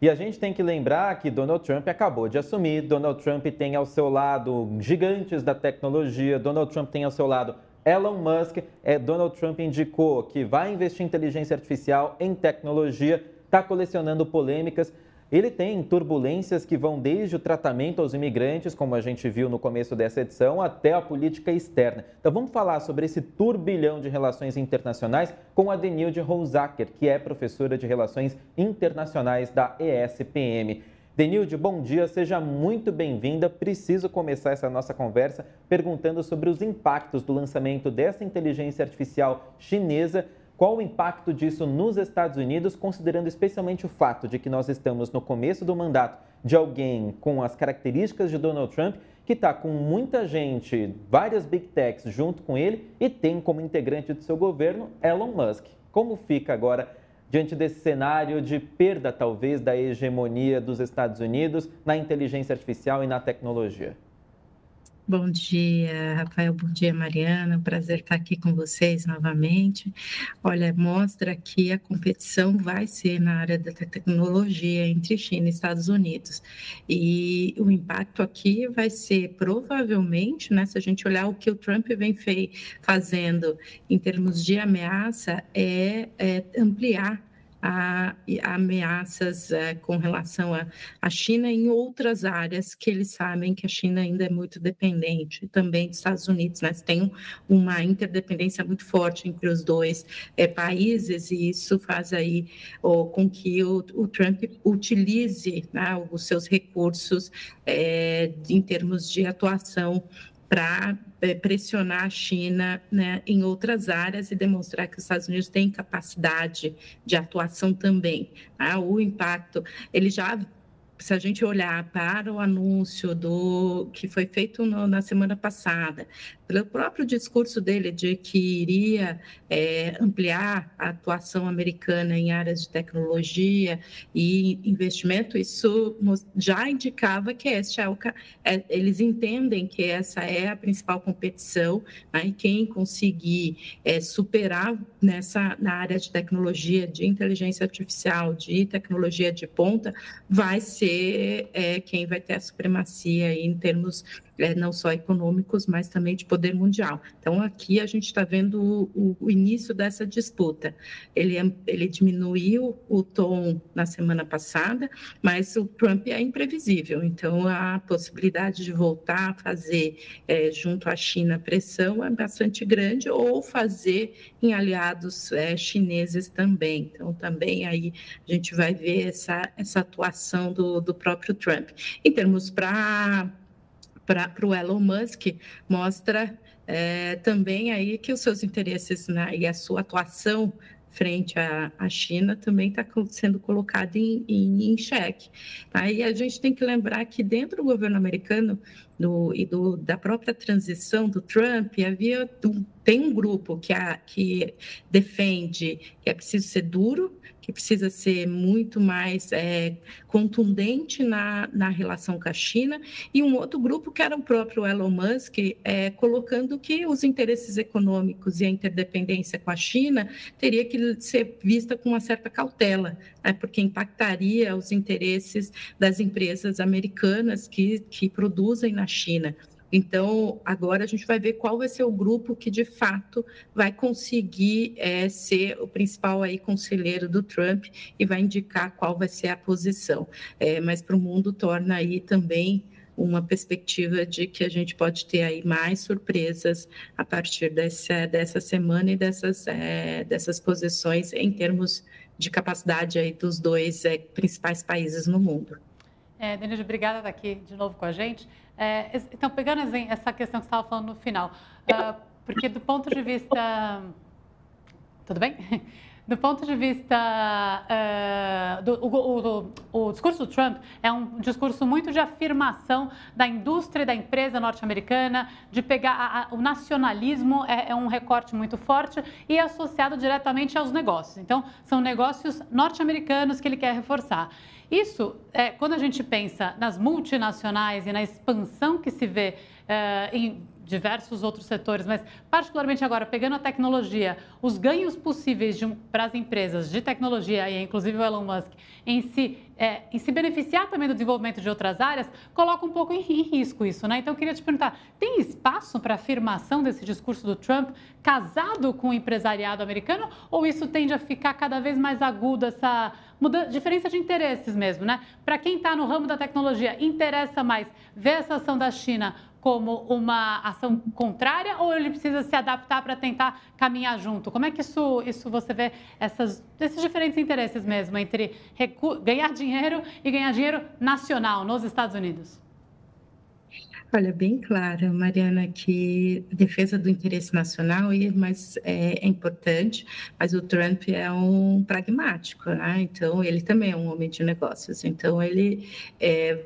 E a gente tem que lembrar que Donald Trump acabou de assumir, Donald Trump tem ao seu lado gigantes da tecnologia, Donald Trump tem ao seu lado Elon Musk, Donald Trump indicou que vai investir em inteligência artificial, em tecnologia, está colecionando polêmicas. Ele tem turbulências que vão desde o tratamento aos imigrantes, como a gente viu no começo dessa edição, até a política externa. Então vamos falar sobre esse turbilhão de relações internacionais com a Denilde Rousaker, que é professora de Relações Internacionais da ESPM. Denilde, bom dia, seja muito bem-vinda. Preciso começar essa nossa conversa perguntando sobre os impactos do lançamento dessa inteligência artificial chinesa. Qual o impacto disso nos Estados Unidos, considerando especialmente o fato de que nós estamos no começo do mandato de alguém com as características de Donald Trump, que está com muita gente, várias big techs junto com ele e tem como integrante do seu governo Elon Musk. Como fica agora diante desse cenário de perda, talvez, da hegemonia dos Estados Unidos na inteligência artificial e na tecnologia? Bom dia, Rafael. Bom dia, Mariana. Um prazer estar aqui com vocês novamente. Olha, mostra que a competição vai ser na área da tecnologia entre China e Estados Unidos. E o impacto aqui vai ser provavelmente, né, se a gente olhar o que o Trump vem fazendo em termos de ameaça, é ampliar ameaças com relação à China em outras áreas que eles sabem que a China ainda é muito dependente, também dos Estados Unidos, né? Tem uma interdependência muito forte entre os dois países e isso faz aí com que o Trump utilize, né, os seus recursos em termos de atuação para pressionar a China, né, em outras áreas e demonstrar que os Estados Unidos têm capacidade de atuação também. Tá? O impacto, ele já, se a gente olhar para o anúncio que foi feito na semana passada, pelo próprio discurso dele de que iria ampliar a atuação americana em áreas de tecnologia e investimento, isso já indicava que eles entendem que essa é a principal competição, né, e quem conseguir superar na área de tecnologia, de inteligência artificial, de tecnologia de ponta, vai ser quem vai ter a supremacia aí em termos não só econômicos, mas também de poder mundial. Então, aqui a gente está vendo o início dessa disputa. Ele diminuiu o tom na semana passada, mas o Trump é imprevisível. Então, a possibilidade de voltar a fazer, junto à China, pressão é bastante grande, ou fazer em aliados chineses também. Então, também aí a gente vai ver essa atuação do próprio Trump. Em termos para o Elon Musk, mostra também aí que os seus interesses, né, e a sua atuação frente à China também está sendo colocada em xeque. Aí a gente tem que lembrar que dentro do governo americano da própria transição do Trump, tem um grupo que defende que é preciso ser duro, que precisa ser muito mais contundente na relação com a China, e um outro grupo que era o próprio Elon Musk, colocando que os interesses econômicos e a interdependência com a China teria que ser vista com uma certa cautela, né, porque impactaria os interesses das empresas americanas que produzem na China. Então, agora a gente vai ver qual vai ser o grupo que, de fato, vai conseguir ser o principal aí conselheiro do Trump e vai indicar qual vai ser a posição. Mas para o mundo torna aí também uma perspectiva de que a gente pode ter aí mais surpresas a partir dessa semana e dessas posições em termos de capacidade aí dos dois principais países no mundo. Denise, obrigada por estar aqui de novo com a gente. Então, pegando essa questão que você estava falando no final, porque do ponto de vista... Tudo bem? Do ponto de vista... o discurso do Trump é um discurso muito de afirmação da indústria e da empresa norte-americana, de pegar... o nacionalismo é um recorte muito forte e é associado diretamente aos negócios. Então, são negócios norte-americanos que ele quer reforçar. Isso, quando a gente pensa nas multinacionais e na expansão que se vê em diversos outros setores, mas particularmente agora, pegando a tecnologia, os ganhos possíveis para as empresas de tecnologia, e inclusive o Elon Musk, em se beneficiar também do desenvolvimento de outras áreas, coloca um pouco em risco isso, né? Então, eu queria te perguntar, tem espaço para afirmação desse discurso do Trump casado com o empresariado americano, ou isso tende a ficar cada vez mais agudo, essa diferença de interesses mesmo, né? Para quem está no ramo da tecnologia, interessa mais ver essa ação da China como uma ação contrária ou ele precisa se adaptar para tentar caminhar junto? Como é que isso você vê esses diferentes interesses mesmo entre ganhar dinheiro e ganhar dinheiro nacional nos Estados Unidos? Olha, bem claro, Mariana, que a defesa do interesse nacional é importante, mas o Trump é um pragmático, né? Então, ele também é um homem de negócios. Então, ele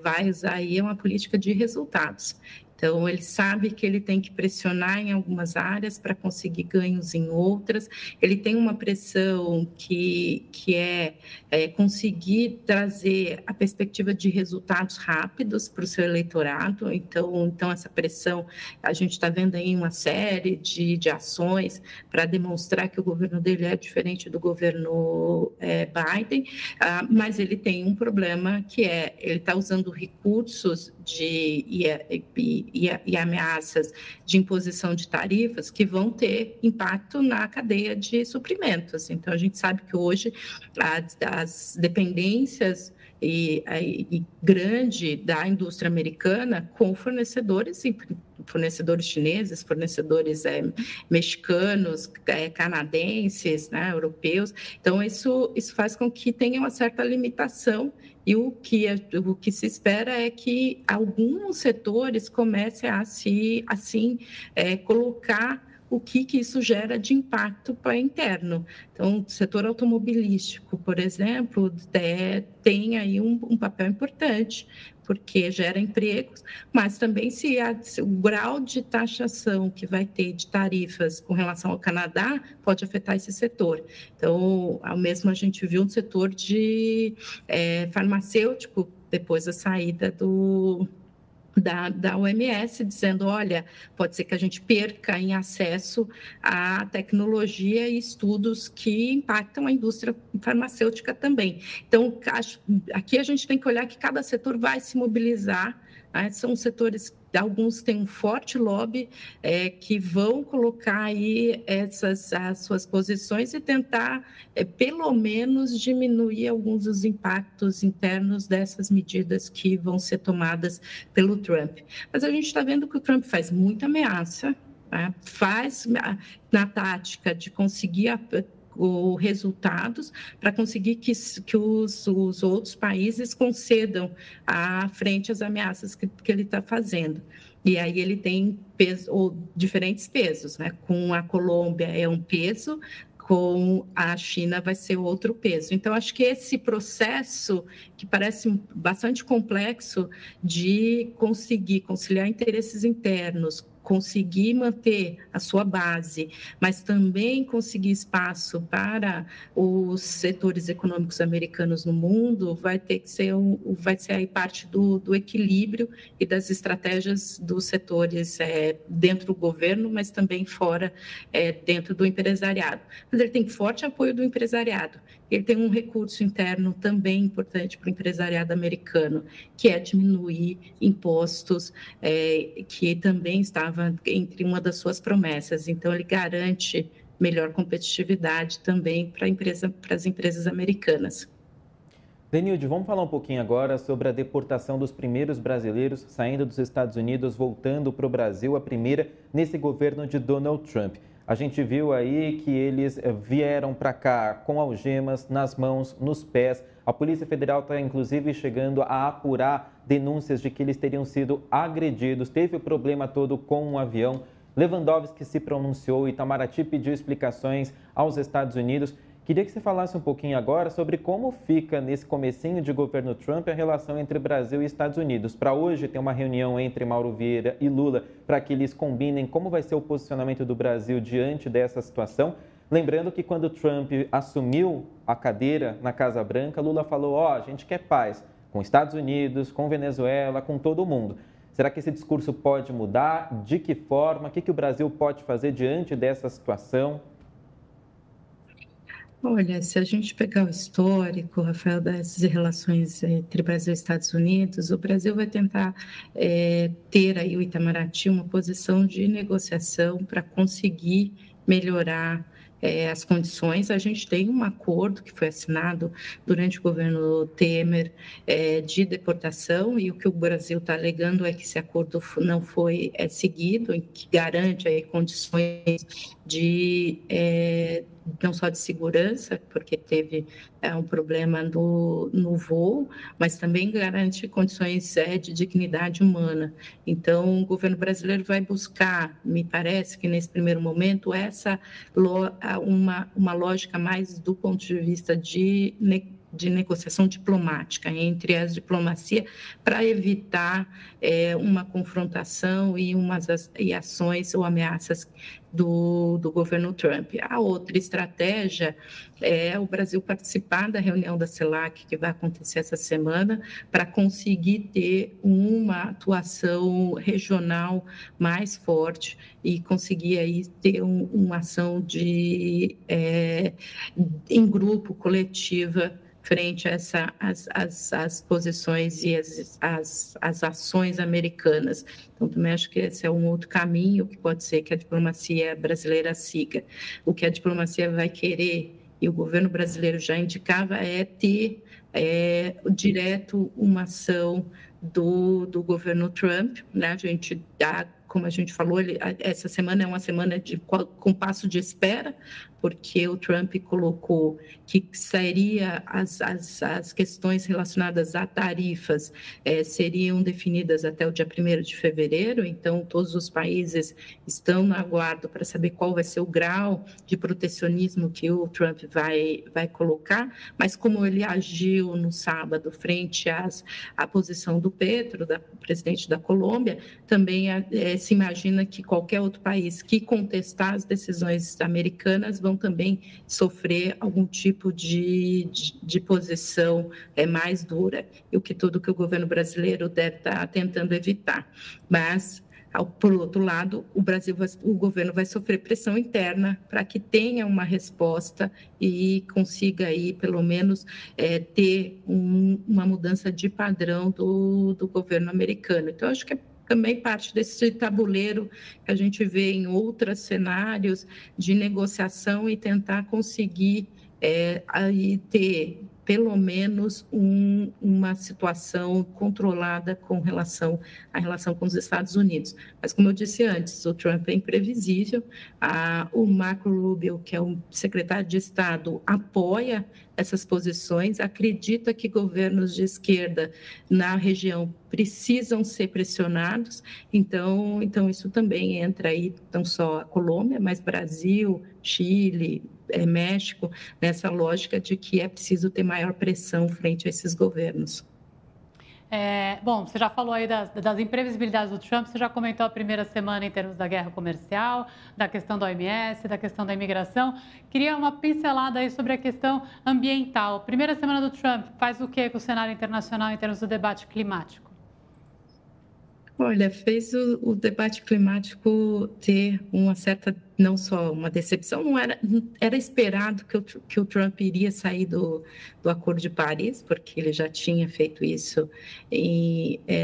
vai usar aí uma política de resultados. Então, ele sabe que ele tem que pressionar em algumas áreas para conseguir ganhos em outras. Ele tem uma pressão que é conseguir trazer a perspectiva de resultados rápidos para o seu eleitorado. Então, essa pressão, a gente está vendo aí uma série de ações para demonstrar que o governo dele é diferente do governo Biden, mas ele tem um problema que ele está usando recursos e ameaças de imposição de tarifas que vão ter impacto na cadeia de suprimentos. Então, a gente sabe que hoje as dependências grande da indústria americana com fornecedores chineses, fornecedores mexicanos, canadenses, né, europeus. Então, isso faz com que tenha uma certa limitação e o que se espera é que alguns setores comecem a colocar o que isso gera de impacto para interno. Então, o setor automobilístico, por exemplo, tem aí um papel importante, porque gera empregos, mas também se o grau de taxação que vai ter de tarifas com relação ao Canadá pode afetar esse setor. Então, ao mesmo a gente viu um setor de farmacêutico, depois da saída da OMS, dizendo, olha, pode ser que a gente perca em acesso à tecnologia e estudos que impactam a indústria farmacêutica também. Então, aqui a gente tem que olhar que cada setor vai se mobilizar, né? São setores, alguns têm um forte lobby que vão colocar aí as suas posições e tentar, pelo menos, diminuir alguns dos impactos internos dessas medidas que vão ser tomadas pelo Trump. Mas a gente está vendo que o Trump faz muita ameaça, né? Faz na tática de conseguir resultados para conseguir que os outros países concedam frente às ameaças que ele está fazendo. E aí ele tem diferentes pesos, né? Com a Colômbia é um peso, com a China vai ser outro peso. Então, acho que esse processo, que parece bastante complexo, de conseguir conciliar interesses internos, conseguir manter a sua base, mas também conseguir espaço para os setores econômicos americanos no mundo, vai ser aí parte do equilíbrio e das estratégias dos setores dentro do governo, mas também fora, dentro do empresariado. Mas ele tem forte apoio do empresariado. Ele tem um recurso interno também importante para o empresariado americano, que é diminuir impostos, que também estava entre uma das suas promessas. Então, ele garante melhor competitividade também para as empresas americanas. Denilde, vamos falar um pouquinho agora sobre a deportação dos primeiros brasileiros saindo dos Estados Unidos, voltando para o Brasil, a primeira nesse governo de Donald Trump. A gente viu aí que eles vieram para cá com algemas nas mãos, nos pés. A Polícia Federal está, inclusive, chegando a apurar denúncias de que eles teriam sido agredidos. Teve o problema todo com um avião. Lewandowski se pronunciou, Itamaraty pediu explicações aos Estados Unidos. Queria que você falasse um pouquinho agora sobre como fica nesse comecinho de governo Trump a relação entre Brasil e Estados Unidos. Para hoje tem uma reunião entre Mauro Vieira e Lula para que eles combinem como vai ser o posicionamento do Brasil diante dessa situação. Lembrando que quando Trump assumiu a cadeira na Casa Branca, Lula falou, a gente quer paz com Estados Unidos, com Venezuela, com todo mundo. Será que esse discurso pode mudar? De que forma? O que o Brasil pode fazer diante dessa situação? Olha, se a gente pegar o histórico, Rafael, das relações entre Brasil e Estados Unidos, o Brasil vai tentar ter aí o Itamaraty uma posição de negociação para conseguir melhorar as condições. A gente tem um acordo que foi assinado durante o governo Temer de deportação, e o que o Brasil está alegando é que esse acordo não foi seguido, que garante aí condições de não só de segurança, porque teve um problema no voo, mas também garante condições de dignidade humana. Então, o governo brasileiro vai buscar, me parece que nesse primeiro momento, uma lógica mais do ponto de vista de negociação diplomática entre as diplomacias para evitar uma confrontação e ações ou ameaças do governo Trump. A outra estratégia é o Brasil participar da reunião da CELAC, que vai acontecer essa semana, para conseguir ter uma atuação regional mais forte e conseguir aí ter uma ação em grupo, coletiva, frente a as posições e as ações americanas. Então, também acho que esse é um outro caminho que pode ser que a diplomacia brasileira siga. O que a diplomacia vai querer, e o governo brasileiro já indicava, é ter direto uma ação do governo Trump, né? A gente dá, como a gente falou, essa semana é uma semana com passo de espera, porque o Trump colocou que seria as questões relacionadas a tarifas seriam definidas até o dia 1º de fevereiro, então todos os países estão no aguardo para saber qual vai ser o grau de protecionismo que o Trump vai colocar, mas como ele agiu no sábado frente à posição do Petro, presidente da Colômbia, também se imagina que qualquer outro país que contestar as decisões americanas vão também sofrer algum tipo de posição mais dura, e tudo que o governo brasileiro deve estar tentando evitar. Mas, por outro lado, o governo vai sofrer pressão interna para que tenha uma resposta e consiga aí, pelo menos, ter uma mudança de padrão do governo americano. Então, acho que também parte desse tabuleiro que a gente vê em outros cenários de negociação e tentar conseguir aí ter pelo menos uma situação controlada com relação à relação com os Estados Unidos. Mas, como eu disse antes, o Trump é imprevisível, o Marco Rubio, que é o secretário de Estado, apoia essas posições, acredita que governos de esquerda na região precisam ser pressionados, então isso também entra aí, não só a Colômbia, mas Brasil, Chile, México, nessa lógica de que é preciso ter maior pressão frente a esses governos. Bom, você já falou aí das imprevisibilidades do Trump, você já comentou a primeira semana em termos da guerra comercial, da questão da OMS, da questão da imigração. Queria uma pincelada aí sobre a questão ambiental. Primeira semana do Trump faz o que com o cenário internacional em termos do debate climático? Olha, fez o debate climático ter uma certa, não só uma decepção, era esperado que o Trump iria sair do Acordo de Paris, porque ele já tinha feito isso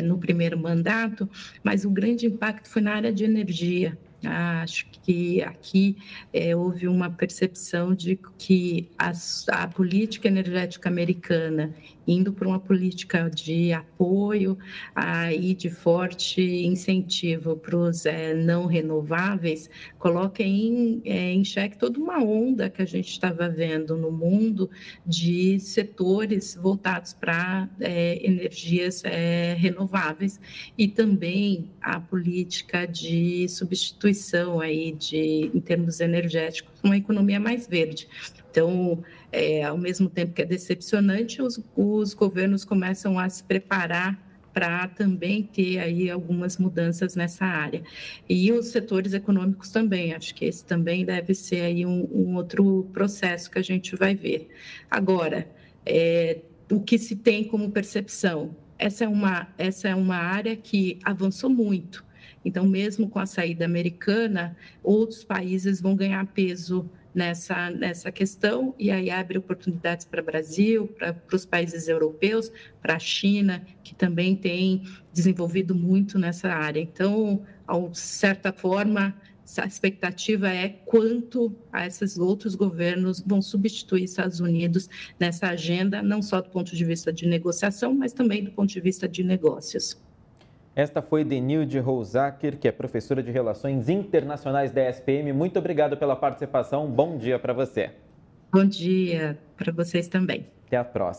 no primeiro mandato, mas o grande impacto foi na área de energia. Acho que aqui houve uma percepção de que a política energética americana, indo para uma política de apoio e de forte incentivo para os não renováveis, coloca em xeque toda uma onda que a gente estava vendo no mundo de setores voltados para energias renováveis, e também a política de substituição aí em termos energéticos, uma economia mais verde. Então, ao mesmo tempo que é decepcionante, os governos começam a se preparar para também ter aí algumas mudanças nessa área. E os setores econômicos também, acho que esse também deve ser aí um outro processo que a gente vai ver. Agora, o que se tem como percepção? essa é uma área que avançou muito. Então, mesmo com a saída americana, outros países vão ganhar peso nessa questão, e aí abre oportunidades para o Brasil, para os países europeus, para a China, que também tem desenvolvido muito nessa área. Então, de certa forma, a expectativa é quanto esses outros governos vão substituir Estados Unidos nessa agenda, não só do ponto de vista de negociação, mas também do ponto de vista de negócios. Esta foi Denilde Rousaker, que é professora de Relações Internacionais da SPM. Muito obrigado pela participação. Bom dia para você. Bom dia para vocês também. Até a próxima.